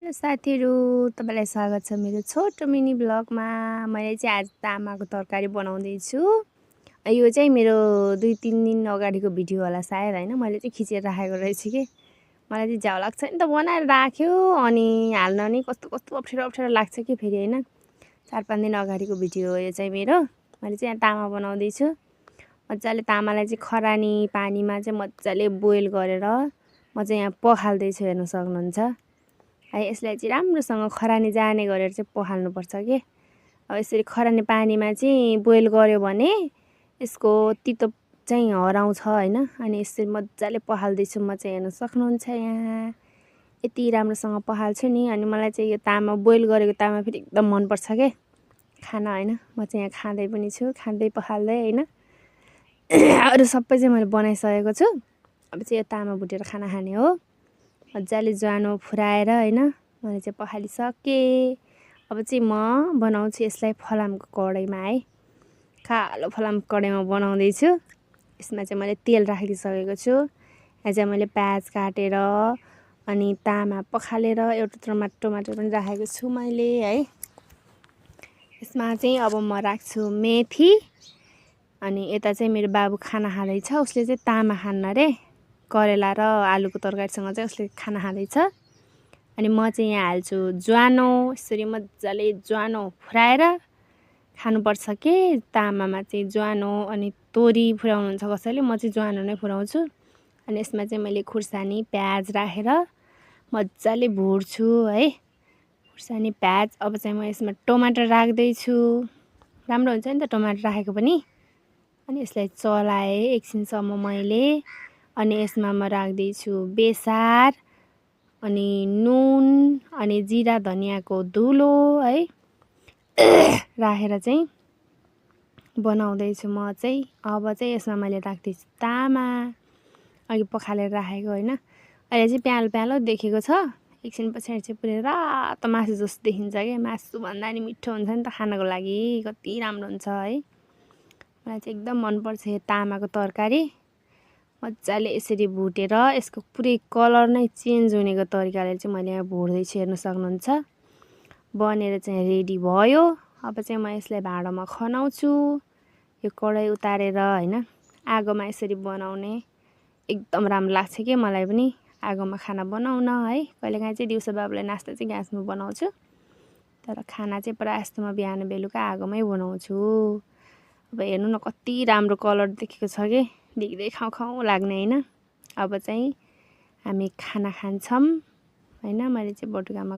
Hello साथीहरू, तपाईँलाई स्वागत छ मेरो छोटो मिनी ब्लगमा। मैले चाहिँ आज तामाको तरकारी बनाउँदैछु। यो चाहिँ मेरो 2-3 दिन अगाडिको भिडियो होला सायद होइन। मैले चाहिँ खिचेर राखेको रहेछु कि मलाई चाहिँ झ्याउ लाग्छ नि त बनाएर राख्यो अनि हाल्न नि कस्तो कस्तो अप्ठ्यारो लाग्छ कि फेरि होइन। 4-5 दिन अगाडिको भिडियो हो यो चाहिँ मेरो। मैले चाहिँ यहाँ तामा बनाउँदैछु। मजाले तामालाई चाहिँ खरानी पानीमा चाहिँ मजाले बोइल गरेर म चाहिँ यहाँ पखाल्दैछु, हेर्न सक्नुहुन्छ है। यसलाई चाहिँ राम्रोसँग खरानी जाने गरेर चाहिँ पखाल्नुपर्छ के। अब यसरी खरानी पानीमा चाहिँ बोइल गर्यो भने यसको तितो चाहिँ हराउँछ होइन। अनि यसरी मजाले पखाल्दैछु म चाहिँ, हेर्न सक्नुहुन्छ यहाँ। यति राम्रोसँग पखाल्छु नि। अनि मलाई चाहिँ यो तामा बोइल गरेको तामा फेरि एकदम मनपर्छ के खाना होइन। म चाहिँ यहाँ खाँदै पनि छु, खाँदै पखाल्दै होइन। अरू सबै चाहिँ मैले बनाइसकेको छु। अब चाहिँ यो तामा भुटेर खाना खाने हो। मजाले ज्वानो फुराएर होइन मैले चाहिँ पखालिसकेँ। अब चाहिँ म बनाउँछु यसलाई फलामको कराईमा है। कालो फलामको कराईमा बनाउँदैछु। यसमा चाहिँ मैले तेल राखिदिइसकेको छु। यहाँ चाहिँ मैले प्याज काटेर अनि तामा पखालेर एउटा टमाटर पनि राखेको छु मैले है। यसमा चाहिँ अब म राख्छु मेथी। अनि यता चाहिँ मेरो बाबु खाना खाँदैछ, उसले चाहिँ तामा खान्न रे। करेला र आलुको तरकारीसँग चाहिँ उसले खाना खाँदैछ। अनि म चाहिँ यहाँ हाल्छु ज्वानो। यसरी मजाले ज्वानो फुराएर खानुपर्छ के तामामा चाहिँ ज्वानो। अनि तोरी फुराउनुहुन्छ कसैले, म चाहिँ ज्वानो नै फुराउँछु। अनि यसमा चाहिँ मैले खुर्सानी प्याज राखेर मजाले भुट्छु है, खुर्सानी प्याज। अब चाहिँ म यसमा टमाटर राख्दैछु। राम्रो हुन्छ नि त टमाटर राखेको पनि। अनि यसलाई चलाएँ एकछिनसम्म मैले। अनि यसमा म राख्दैछु बेसार अनि नुन अनि जिरा धनियाँको धुलो है राखेर चाहिँ बनाउँदैछु म चाहिँ। अब चाहिँ यसमा मैले राख्दैछु तामा, अघि पखालेर राखेको होइन। अहिले चाहिँ प्यालो प्यालो देखेको छ, एकछिन पछाडि चाहिँ पुरै रातो मासु जस्तो देखिन्छ क्या। मासु भन्दा नि मिठो हुन्छ नि त खानको लागि, कति राम्रो हुन्छ है। मलाई चाहिँ एकदम मनपर्छ यो तामाको तरकारी। मजाले यसरी भुटेर यसको पुरै कलर नै चेन्ज हुनेको तरिकाले चाहिँ मैले यहाँ भुट्दैछु, हेर्न सक्नुहुन्छ। बनेर चाहिँ रेडी भयो। अब चाहिँ म यसलाई भाँडोमा खनाउँछु। यो कराई उतारेर होइन आगोमा यसरी बनाउने एकदम राम्रो लाग्छ कि मलाई पनि आगोमा खाना बनाउन है। कहिलेकाहीँ चाहिँ दिउँसो बाबुलाई नास्ता चाहिँ ग्यासमा बनाउँछु, तर खाना चाहिँ प्रायः जस्तो म बिहान बेलुका आगोमै बनाउँछु। अब हेर्नु न कति राम्रो कलर देखेको छ कि, देख्दै खाउँ खाउँ लाग्ने होइन। अब चाहिँ हामी खाना खान्छौँ होइन। मैले चाहिँ बटुकामा